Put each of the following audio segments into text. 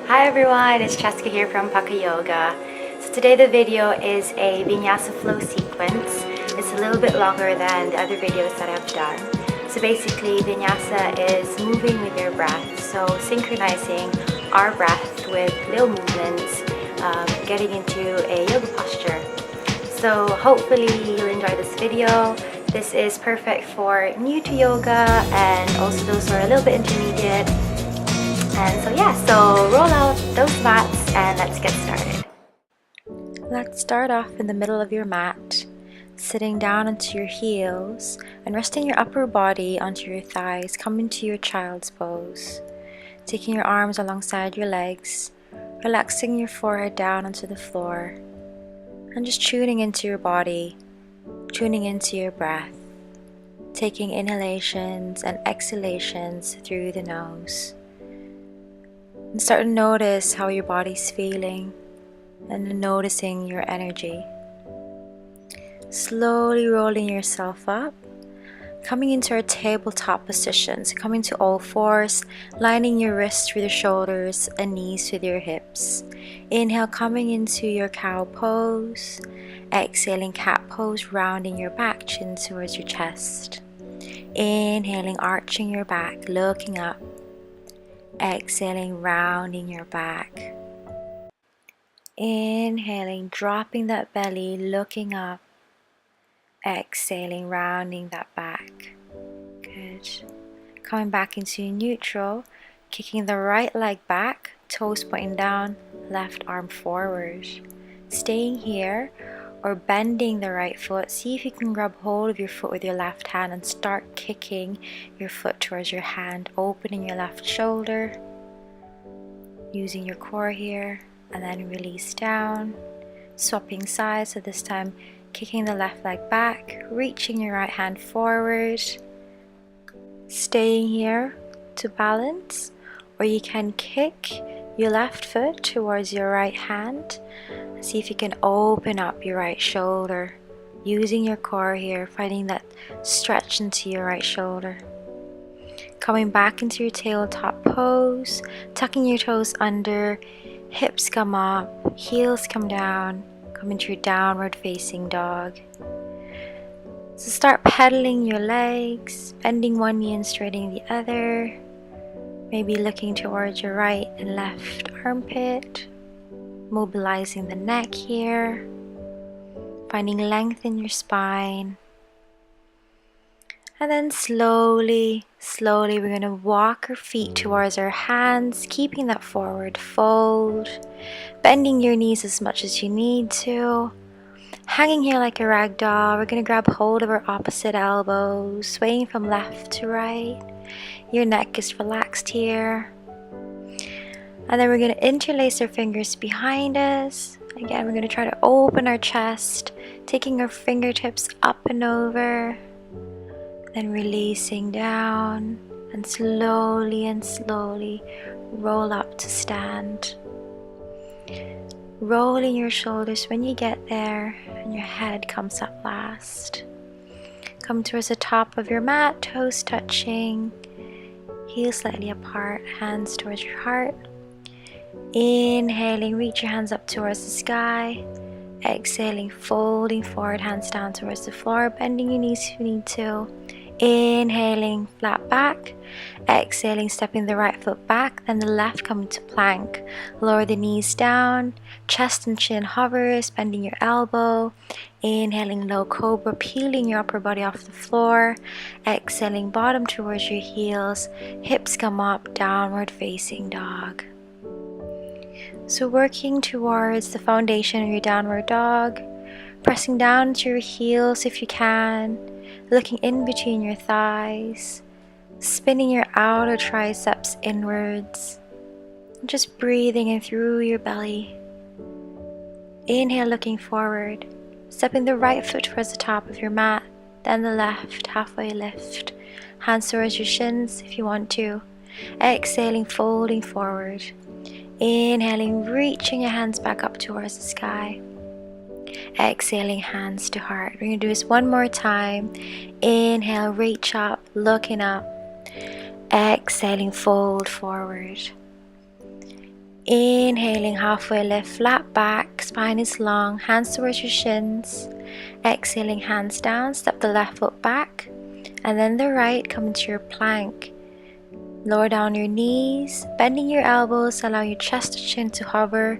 Hi everyone, it's Cheska here from Pukka Yoga. So today the video is a Vinyasa flow sequence. It's a little bit longer than the other videos that I've done. So basically Vinyasa is moving with your breath, so synchronizing our breath with little movements, getting into a yoga posture. So hopefully you'll enjoy this video. This is perfect for new to yoga and also those who are a little bit intermediate. And so yeah, so roll out those mats and let's get started. Let's start off in the middle of your mat, sitting down onto your heels and resting your upper body onto your thighs. Come into your child's pose, taking your arms alongside your legs, relaxing your forehead down onto the floor, and just tuning into your body, tuning into your breath, taking inhalations and exhalations through the nose. And start to notice how your body's feeling and noticing your energy. Slowly rolling yourself up, coming into our tabletop position. So coming to all fours, lining your wrists with your shoulders and knees with your hips. Inhale, coming into your cow pose. Exhaling, cat pose, rounding your back, chin towards your chest. Inhaling, arching your back, looking up. Exhaling, rounding your back. Inhaling, dropping that belly, looking up. Exhaling, rounding that back. Good. Coming back into neutral, kicking the right leg back, toes pointing down, left arm forward. Staying here or bending the right foot. See if you can grab hold of your foot with your left hand and start kicking your foot towards your hand, opening your left shoulder, using your core here, and then release down, swapping sides. So this time kicking the left leg back, reaching your right hand forward, staying here to balance, or you can kick your left foot towards your right hand. See if you can open up your right shoulder, using your core here, finding that stretch into your right shoulder. Coming back into your tabletop pose, tucking your toes under, hips come up, heels come down, come into your downward facing dog. So start pedaling your legs, bending one knee and straightening the other, maybe looking towards your right and left armpit, mobilizing the neck here, finding length in your spine. And then slowly, we're going to walk our feet towards our hands, keeping that forward fold, bending your knees as much as you need to. Hanging here like a rag doll, we're going to grab hold of our opposite elbows, swaying from left to right. Your neck is relaxed here. And then we're going to interlace our fingers behind us. Again, we're going to try to open our chest, taking our fingertips up and over, then releasing down, and slowly roll up to stand. Rolling your shoulders when you get there, and your head comes up last. Come towards the top of your mat, toes touching, heels slightly apart, hands towards your heart. Inhaling, reach your hands up towards the sky. Exhaling, folding forward, hands down towards the floor, bending your knees if you need to. Inhaling, flat back. Exhaling, stepping the right foot back, then the left coming to plank. Lower the knees down, chest and chin hovers, bending your elbow. Inhaling, low cobra, peeling your upper body off the floor. Exhaling, bottom towards your heels, hips come up, downward facing dog. So working towards the foundation of your downward dog, pressing down to your heels if you can, looking in between your thighs, spinning your outer triceps inwards, just breathing in through your belly. Inhale, looking forward, stepping the right foot towards the top of your mat, then the left, halfway lift, hands towards your shins if you want to. Exhaling, folding forward. Inhaling, reaching your hands back up towards the sky. Exhaling, hands to heart. We're going to do this one more time. Inhale, reach up, looking up. Exhaling, fold forward. Inhaling, halfway lift, flat back, spine is long, hands towards your shins. Exhaling, hands down, step the left foot back, and then the right, come into your plank. Lower down your knees, bending your elbows, allow your chest to chin to hover.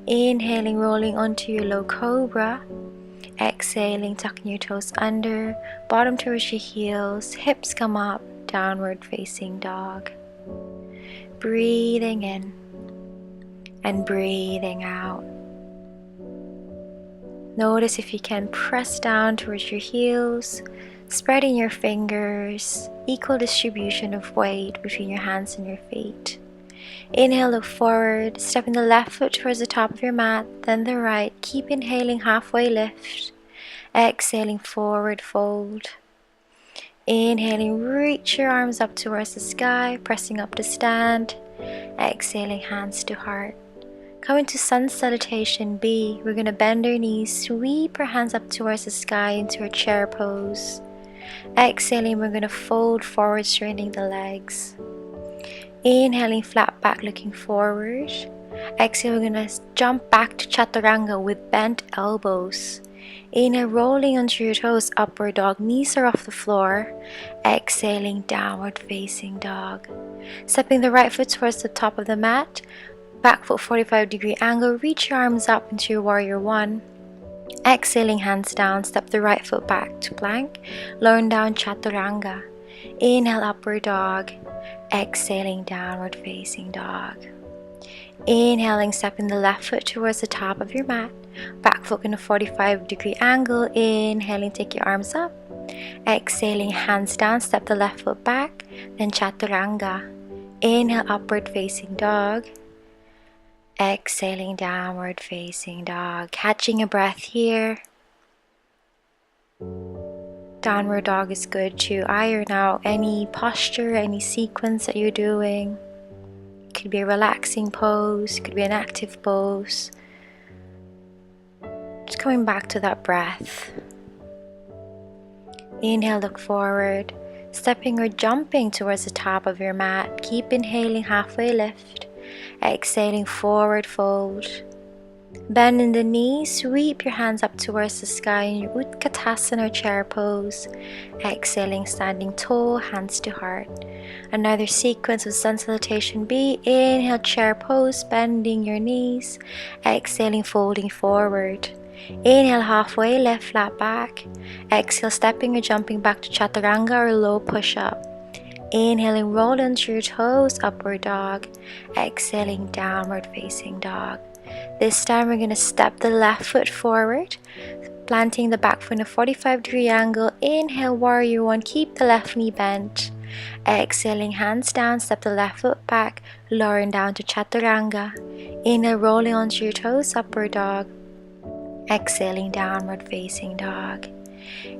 Inhaling, rolling onto your low cobra. Exhaling, tucking your toes under, bottom towards your heels, hips come up, downward facing dog. Breathing in and breathing out. Notice if you can press down towards your heels, spreading your fingers, equal distribution of weight between your hands and your feet. Inhale, look forward, stepping the left foot towards the top of your mat, then the right. Keep inhaling, halfway lift. Exhaling, forward fold. Inhaling, reach your arms up towards the sky, pressing up to stand. Exhaling, hands to heart. Coming to Sun Salutation B, we're going to bend our knees, sweep our hands up towards the sky into a chair pose. Exhaling, we're going to fold forward, straightening the legs. Inhaling, flat back, looking forward. Exhale, we're going to jump back to Chaturanga with bent elbows. Inhale, rolling onto your toes, upward dog, knees are off the floor. Exhaling, downward facing dog. Stepping the right foot towards the top of the mat. Back foot 45-degree angle, reach your arms up into your warrior one. Exhaling, hands down, step the right foot back to plank, lowering down Chaturanga. Inhale, upward dog. Exhaling, downward facing dog. Inhaling, stepping the left foot towards the top of your mat. Back foot in a 45-degree angle. Inhaling, take your arms up. Exhaling, hands down, step the left foot back, then Chaturanga. Inhale, upward facing dog. Exhaling, downward facing dog. Catching a breath here. Downward dog is good to iron out any posture, any sequence that you're doing. It could be a relaxing pose, it could be an active pose. Just coming back to that breath. Inhale, look forward, stepping or jumping towards the top of your mat. Keep inhaling, halfway lift. Exhaling, forward fold. Bend in the knees, sweep your hands up towards the sky in your Utkatasana chair pose. Exhaling, standing tall, hands to heart. Another sequence of Sun Salutation B. Inhale, chair pose, bending your knees. Exhaling, folding forward. Inhale, halfway lift, flat back. Exhale, stepping or jumping back to Chaturanga or low push-up. Inhaling, roll onto your toes, upward dog. Exhaling, downward facing dog. This time we're going to step the left foot forward, planting the back foot in a 45-degree angle. Inhale, warrior one, keep the left knee bent. Exhaling, hands down, step the left foot back, lowering down to Chaturanga. Inhale, rolling onto your toes, upward dog. Exhaling, downward facing dog.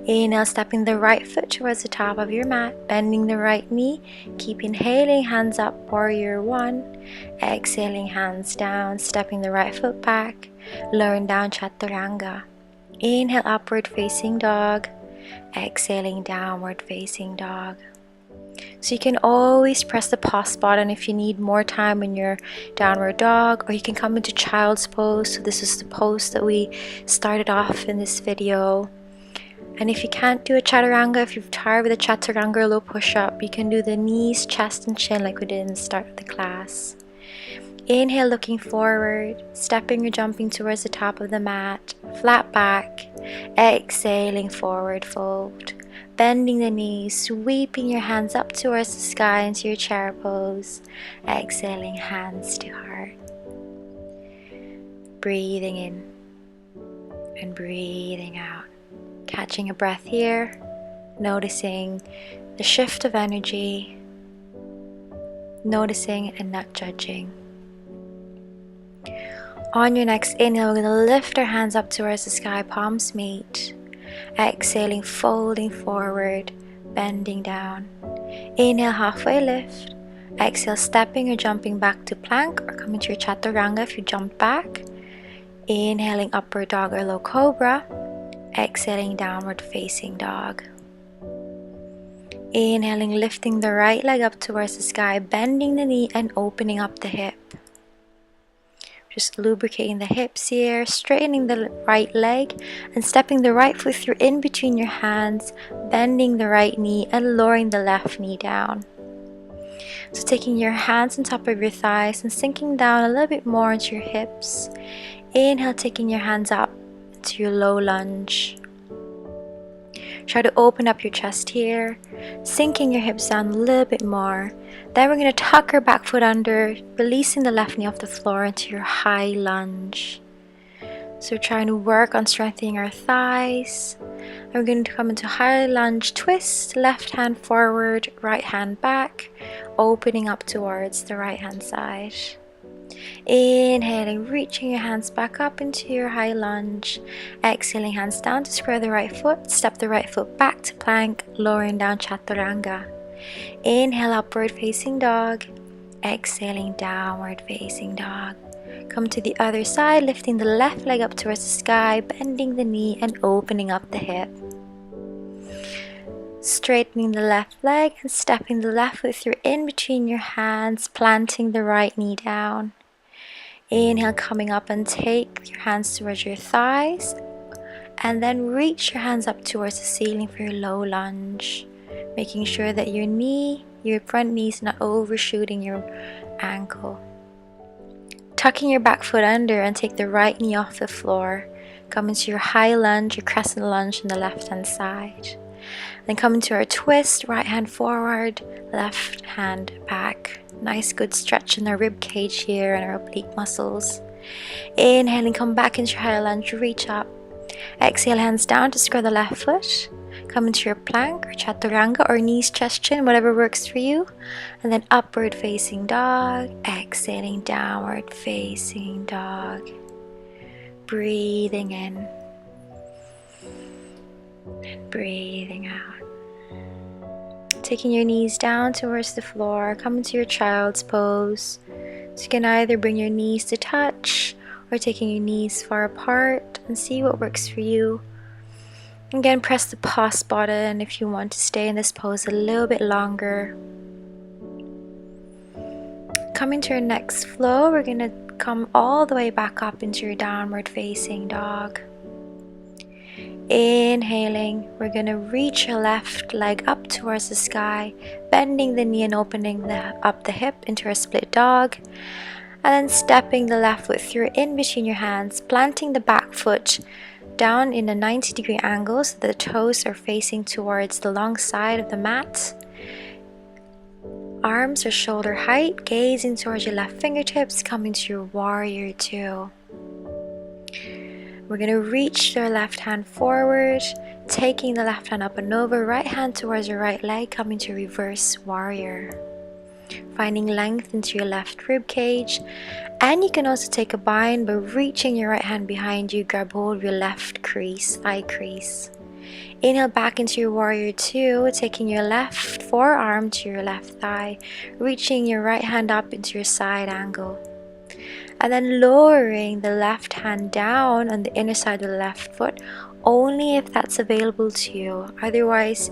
Inhale, stepping the right foot towards the top of your mat, bending the right knee. Keep inhaling, hands up, warrior one. Exhaling, hands down, stepping the right foot back, lowering down Chaturanga. Inhale, upward facing dog. Exhaling, downward facing dog. So you can always press the pause button if you need more time in your downward dog, or you can come into child's pose. So this is the pose that we started off in this video. And if you can't do a Chaturanga, if you're tired with a Chaturanga or low push-up, you can do the knees, chest, and chin like we did in the start of the class. Inhale, looking forward, stepping or jumping towards the top of the mat, flat back. Exhaling, forward fold. Bending the knees, sweeping your hands up towards the sky into your chair pose. Exhaling, hands to heart. Breathing in and breathing out. Catching a breath here, noticing the shift of energy, noticing and not judging. On your next inhale, we're going to lift our hands up towards the sky, palms meet. Exhaling, folding forward, bending down. Inhale, halfway lift. Exhale, stepping or jumping back to plank or coming to your Chaturanga if you jumped back. Inhaling, upward dog or low cobra. Exhaling, downward facing dog. Inhaling, lifting the right leg up towards the sky, bending the knee and opening up the hip. Just lubricating the hips here, straightening the right leg and stepping the right foot through in between your hands, bending the right knee and lowering the left knee down. So taking your hands on top of your thighs and sinking down a little bit more into your hips. Inhale, taking your hands up into your low lunge. Try to open up your chest here, sinking your hips down a little bit more. Then we're going to tuck our back foot under, releasing the left knee off the floor into your high lunge. So we're trying to work on strengthening our thighs. And we're going to come into high lunge twist, left hand forward, right hand back, opening up towards the right hand side. Inhaling, reaching your hands back up into your high lunge. Exhaling, hands down to square the right foot. Step the right foot back to plank, lowering down chaturanga. Inhale, upward facing dog. Exhaling, downward facing dog. Come to the other side, lifting the left leg up towards the sky, bending the knee and opening up the hip. Straightening the left leg and stepping the left foot through in between your hands, planting the right knee down. Inhale, coming up and take your hands towards your thighs and then reach your hands up towards the ceiling for your low lunge, making sure that your front knee is not overshooting your ankle. Tucking your back foot under and take the right knee off the floor. Come into your high lunge, your crescent lunge on the left hand side. Then come into our twist, right hand forward, left hand back. Nice good stretch in our rib cage here and our oblique muscles. Inhaling, come back into your high lunge, reach up. Exhale, hands down to square the left foot. Come into your plank or chaturanga or knees, chest, chin, whatever works for you. And then upward facing dog. Exhaling, downward facing dog. Breathing in and breathing out. Taking your knees down towards the floor, come into your child's pose. So you can either bring your knees to touch or taking your knees far apart and see what works for you. Again, press the pause button if you want to stay in this pose a little bit longer. Coming to your next flow, we're going to come all the way back up into your downward facing dog. Inhaling, we're going to reach your left leg up towards the sky, bending the knee and opening up the hip into a split dog. And then stepping the left foot through in between your hands, planting the back foot down in a 90-degree angle so the toes are facing towards the long side of the mat. Arms are shoulder height, gazing towards your left fingertips, coming to your warrior two. We're going to reach your left hand forward, taking the left hand up and over, right hand towards your right leg, coming to reverse warrior. Finding length into your left rib cage, and you can also take a bind by reaching your right hand behind you, grab hold of your left crease, thigh crease. Inhale back into your warrior two, taking your left forearm to your left thigh, reaching your right hand up into your side angle. And then lowering the left hand down on the inner side of the left foot, only if that's available to you. Otherwise,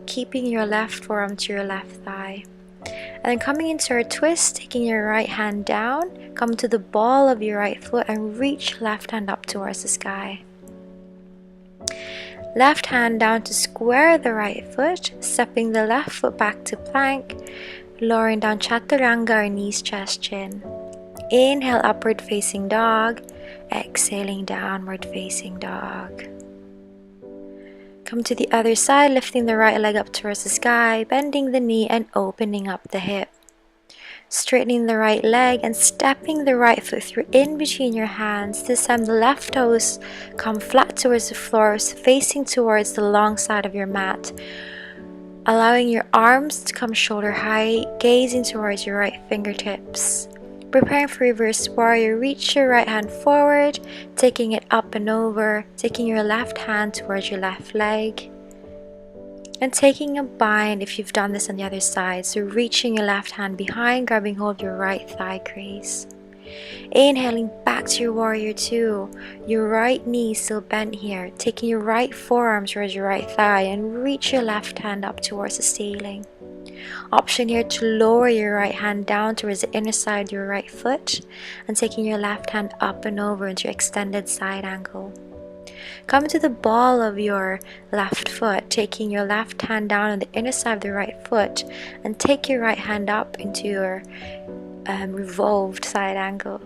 keeping your left forearm to your left thigh. And then coming into our twist, taking your right hand down, come to the ball of your right foot and reach left hand up towards the sky. Left hand down to square the right foot, stepping the left foot back to plank, lowering down chaturanga or knees, chest, chin. Inhale, upward facing dog. Exhaling, downward facing dog. Come to the other side, lifting the right leg up towards the sky, bending the knee and opening up the hip. Straightening the right leg and stepping the right foot through in between your hands. This time the left toes come flat towards the floor, facing towards the long side of your mat. Allowing your arms to come shoulder height, gazing towards your right fingertips. Preparing for reverse warrior, reach your right hand forward, taking it up and over, taking your left hand towards your left leg, and taking a bind if you've done this on the other side. So reaching your left hand behind, grabbing hold of your right thigh crease. Inhaling back to your warrior two, your right knee still bent here, taking your right forearm towards your right thigh and reach your left hand up towards the ceiling. Option here to lower your right hand down towards the inner side of your right foot and taking your left hand up and over into your extended side angle. Come to the ball of your left foot, taking your left hand down on the inner side of the right foot and take your right hand up into your revolved side angle.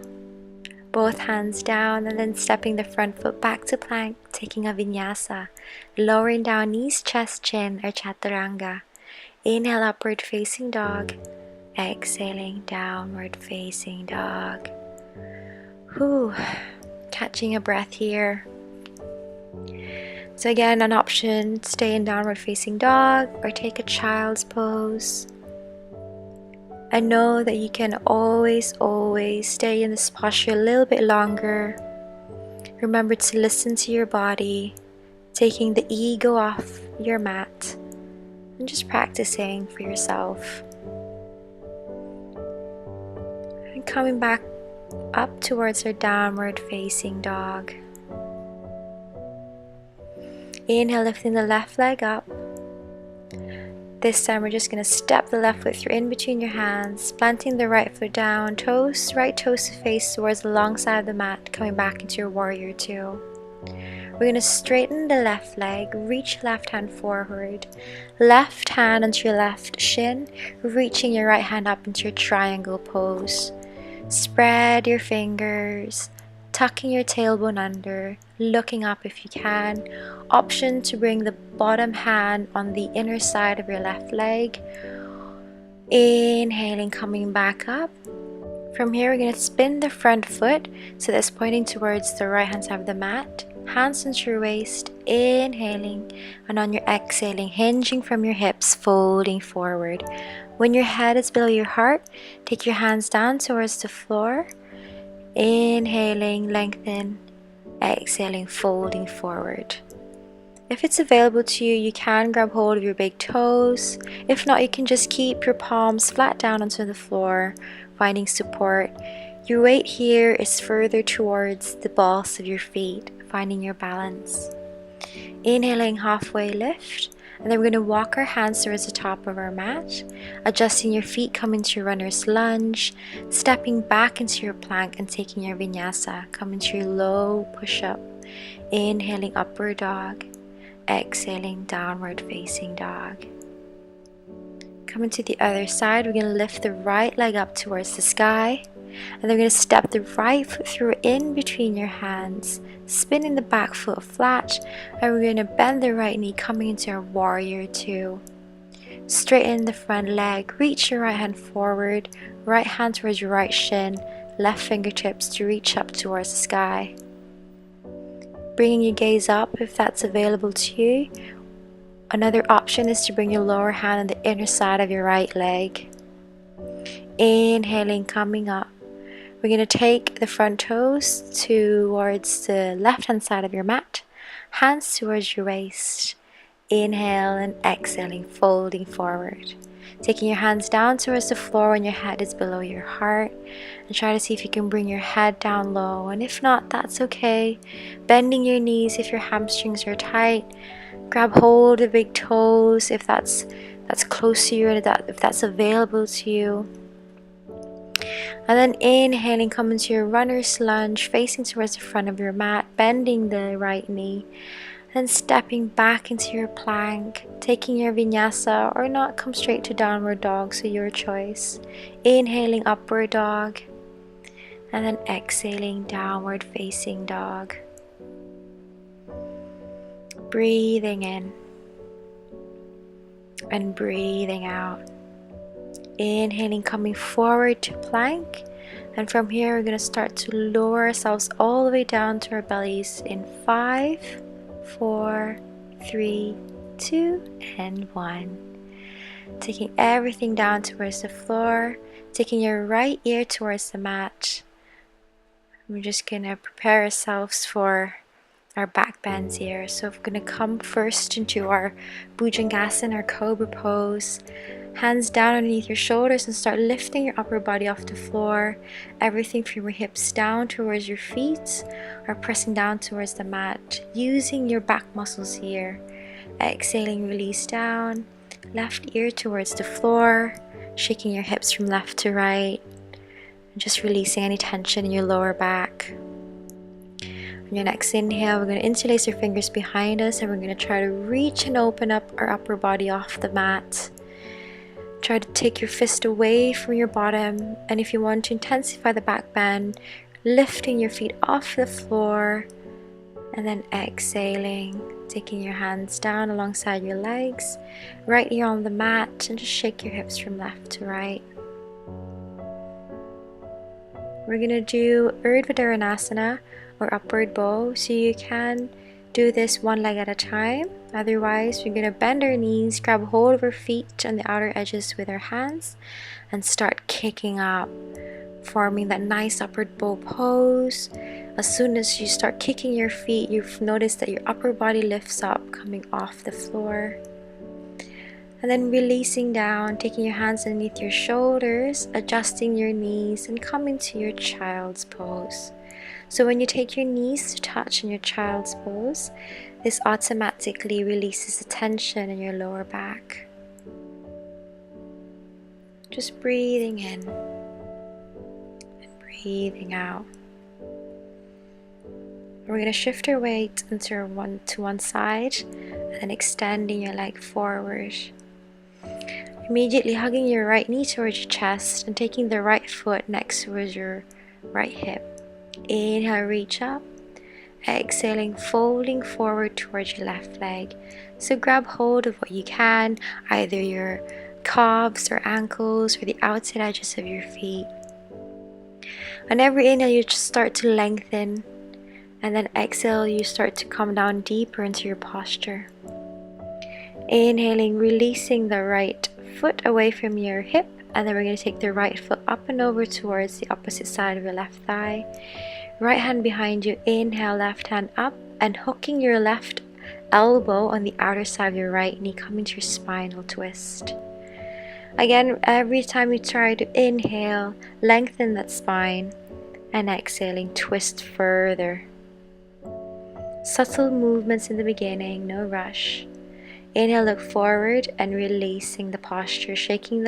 Both hands down and then stepping the front foot back to plank, taking a vinyasa, lowering down knees, chest, chin or chaturanga. Inhale, upward facing dog. Exhaling, downward facing dog. Whew. Catching a breath here. So again, an option, stay in downward facing dog or take a child's pose. And know that you can always stay in this posture a little bit longer. Remember to listen to your body, taking the ego off your mat and just practicing for yourself. And coming back up towards our downward facing dog. Inhale, lifting the left leg up. This time we're just going to step the left foot through in between your hands, planting the right foot down, right toes to face towards the long side of the mat, coming back into your warrior two. We're going to straighten the left leg, reach left hand forward, left hand onto your left shin, reaching your right hand up into your triangle pose. Spread your fingers, tucking your tailbone under, looking up if you can. Option to bring the bottom hand on the inner side of your left leg. Inhaling, coming back up. From here, we're going to spin the front foot so that's pointing towards the right hand side of the mat. Hands into your waist, inhaling, and on your exhaling, hinging from your hips, folding forward. When your head is below your heart, take your hands down towards the floor. Inhaling, lengthen, exhaling, folding forward. If it's available to you, you can grab hold of your big toes. If not, you can just keep your palms flat down onto the floor, finding support. Your weight here is further towards the balls of your feet, finding your balance. Inhaling, halfway lift. And then we're going to walk our hands towards the top of our mat, adjusting your feet, coming to your runner's lunge, stepping back into your plank and taking your vinyasa, coming to your low push-up. Inhaling, upward dog, exhaling, downward facing dog. Coming to the other side, we're going to lift the right leg up towards the sky, and then we're going to step the right foot through in between your hands, spinning the back foot flat, and we're going to bend the right knee, coming into our warrior two. Straighten the front leg, reach your right hand forward, right hand towards your right shin, left fingertips to reach up towards the sky. Bringing your gaze up if that's available to you. Another option is to bring your lower hand on the inner side of your right leg. Inhaling, coming up. We're going to take the front toes towards the left hand side of your mat, hands towards your waist. Inhale and exhaling, folding forward. Taking your hands down towards the floor when your head is below your heart, and try to see if you can bring your head down low, and if not, that's okay. Bending your knees if your hamstrings are tight. Grab hold of the big toes if that's close to you and if that's available to you. And then inhaling, come into your runner's lunge, facing towards the front of your mat, bending the right knee, and stepping back into your plank, taking your vinyasa or not, come straight to downward dog, so your choice. Inhaling, upward dog, and then exhaling, downward facing dog. Breathing in and breathing out. Inhaling, coming forward to plank, and from here we're going to start to lower ourselves all the way down to our bellies in 5, 4, 3, 2, and 1. Taking everything down towards the floor, taking your right ear towards the mat. We're just going to prepare ourselves for our back bends here. So we're going to come first into our Bhujangasana, our cobra pose. Hands down underneath your shoulders and start lifting your upper body off the floor. Everything from your hips down towards your feet or pressing down towards the mat. Using your back muscles here. Exhaling, release down. left ear towards the floor, shaking your hips from left to right, and just releasing any tension in your lower back. On your next inhale, we're going to interlace your fingers behind us and we're going to try to reach and open up our upper body off the mat. Try to take your fist away from your bottom, and if you want to intensify the back bend, lifting your feet off the floor and then exhaling, taking your hands down alongside your legs, right here on the mat, and just shake your hips from left to right. We're going to do Urdhva Dhanasana or upward bow, so you can do this one leg at a time. Otherwise, we're going to bend our knees, grab hold of our feet on the outer edges with our hands, and start kicking up, forming that nice upward bow pose. As soon as you start kicking your feet, you've noticed that your upper body lifts up, coming off the floor. And then releasing down, taking your hands underneath your shoulders, adjusting your knees, and coming to your child's pose. So when you take your knees to touch in your child's pose, this automatically releases the tension in your lower back. Just breathing in and breathing out. We're going to shift our weight into one side and then extending your leg forward. Immediately hugging your right knee towards your chest and taking the right foot next towards your right hip. Inhale, reach up. Exhaling, folding forward towards your left leg. So grab hold of what you can, either your calves or ankles or the outside edges of your feet. On every inhale, you just start to lengthen, and then exhale, you start to come down deeper into your posture. Inhaling, releasing the right foot away from your hip, and then we're going to take the right foot up and over towards the opposite side of your left thigh. Right hand behind you, inhale, left hand up, and hooking your left elbow on the outer side of your right knee, coming to your spinal twist. Again, every time you try to inhale, lengthen that spine, and exhaling, twist further. Subtle movements in the beginning, no rush. Inhale, look forward and releasing the posture, shaking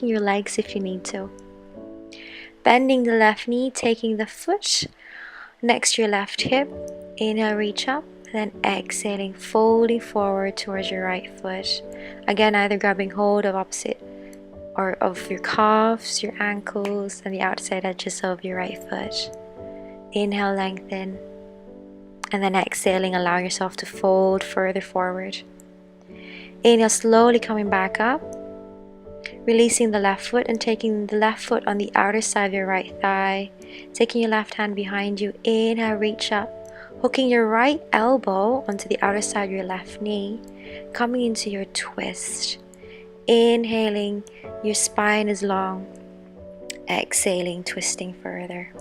your legs if you need to. Bending the left knee, taking the foot next to your left hip. Inhale, reach up, then exhaling, folding forward towards your right foot. Again, either grabbing hold of opposite or of your calves, your ankles, and the outside edges of your right foot. Inhale, lengthen, and then exhaling, allow yourself to fold further forward. Inhale, slowly coming back up, releasing the left foot and taking the left foot on the outer side of your right thigh, taking your left hand behind you. Inhale, reach up, hooking your right elbow onto the outer side of your left knee, coming into your twist. Inhaling, your spine is long. Exhaling, twisting further.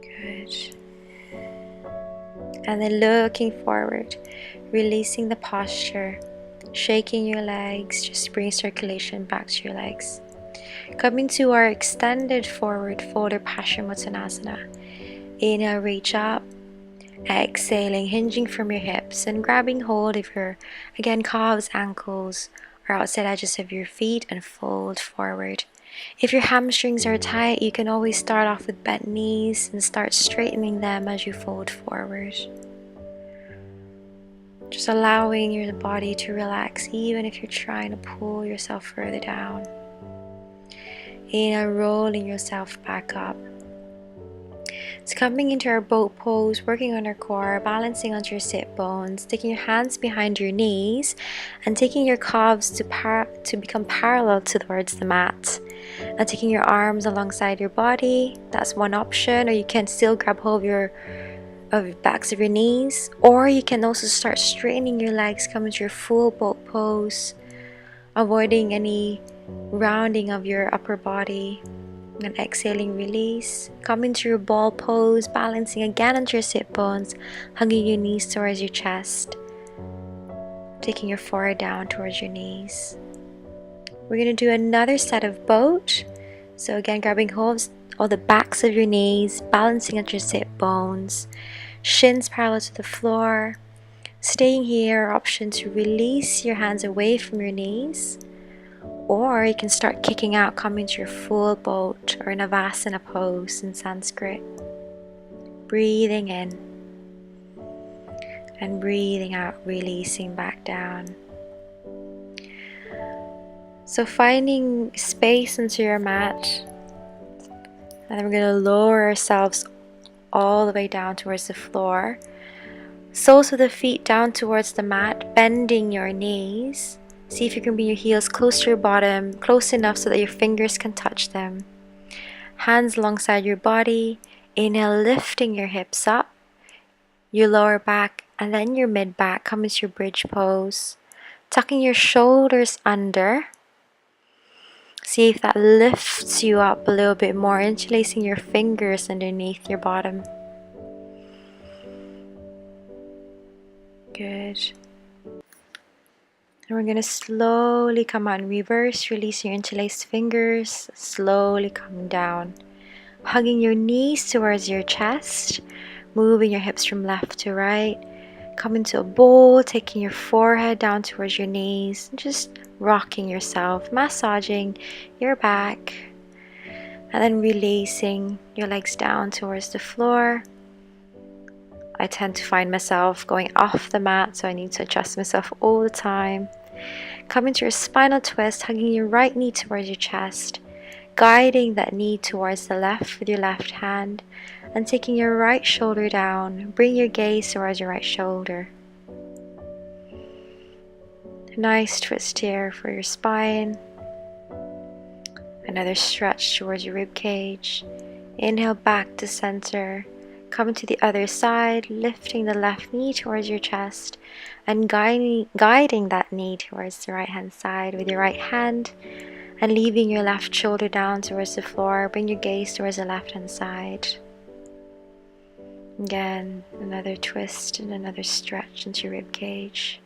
Good. And then looking forward, releasing the posture, shaking your legs, just bring circulation back to your legs. Coming to our extended forward fold or Paschimottanasana. Inhale, reach up. Exhaling, hinging from your hips and grabbing hold of your, again, calves, ankles, or outside edges of your feet, and fold forward. If your hamstrings are tight, you can always start off with bent knees and start straightening them as you fold forward. Just allowing your body to relax even if you're trying to pull yourself further down. Inhale, rolling yourself back up. So coming into our boat pose, working on our core, balancing onto your sit bones, taking your hands behind your knees and taking your calves to become parallel towards the mat. And taking your arms alongside your body, that's one option, or you can still grab hold of the backs of your knees, or you can also start straightening your legs, come into your full boat pose, avoiding any rounding of your upper body. And exhaling, release. Come into your ball pose, balancing again onto your sit bones, hugging your knees towards your chest, taking your forehead down towards your knees. We're going to do another set of boat. So again, grabbing hold of the backs of your knees, balancing at your sit bones, shins parallel to the floor, Staying here, option to release your hands away from your knees, or you can start kicking out, coming to your full boat or Navasana pose in Sanskrit. Breathing in and breathing out, releasing back down. So finding space into your mat, and then we're going to lower ourselves all the way down towards the floor. Soles of the feet down towards the mat, bending your knees. See if you can bring your heels close to your bottom, close enough so that your fingers can touch them. Hands alongside your body. Inhale, lifting your hips up, your lower back, and then your mid back. Come into your bridge pose. Tucking your shoulders under. See if that lifts you up a little bit more, interlacing your fingers underneath your bottom. Good. And we're going to slowly come out in reverse, releasing your interlaced fingers, slowly coming down. Hugging your knees towards your chest, moving your hips from left to right. Come into a bowl, taking your forehead down towards your knees, just rocking yourself, massaging your back, and then releasing your legs down towards the floor. I tend to find myself going off the mat, so I need to adjust myself all the time. Come into your spinal twist, hugging your right knee towards your chest, guiding that knee towards the left with your left hand, and taking your right shoulder down. Bring your gaze towards your right shoulder. Nice twist here for your spine. Another stretch towards your rib cage. Inhale back to center. Come to the other side, lifting the left knee towards your chest and guiding that knee towards the right hand side with your right hand, and leaving your left shoulder down towards the floor. Bring your gaze towards the left hand side. Again, another twist and another stretch into your rib cage.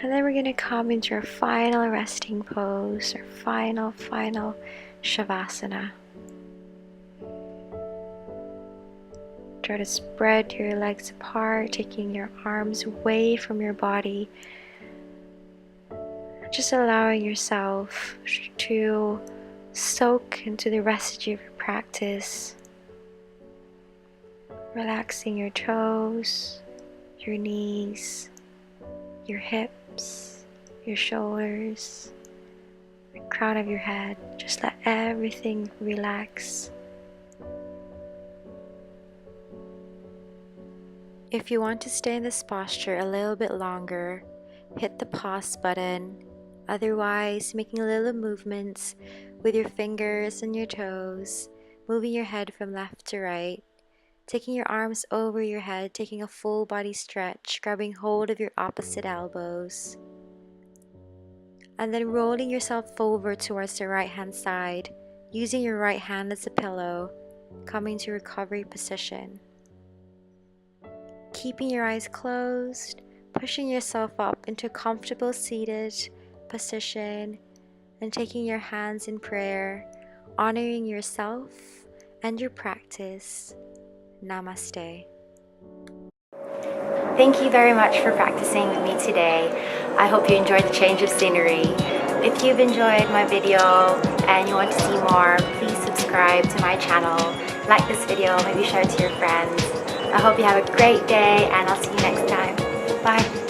And then we're going to come into our final resting pose, our final Shavasana. Try to spread your legs apart, taking your arms away from your body. Just allowing yourself to soak into the residue of your practice. Relaxing your toes, your knees, your hips, your shoulders, the crown of your head. Just let everything relax. If you want to stay in this posture a little bit longer, hit the pause button. Otherwise, making little movements with your fingers and your toes, moving your head from left to right, taking your arms over your head, taking a full body stretch, grabbing hold of your opposite elbows, and then rolling yourself over towards the right hand side, using your right hand as a pillow, coming to recovery position. Keeping your eyes closed, pushing yourself up into a comfortable seated position, and taking your hands in prayer, honoring yourself and your practice. Namaste. Thank you very much for practicing with me today. I hope you enjoyed the change of scenery. If you've enjoyed my video and you want to see more, please subscribe to my channel, like this video, maybe share it to your friends. I hope you have a great day, and I'll see you next time. Bye.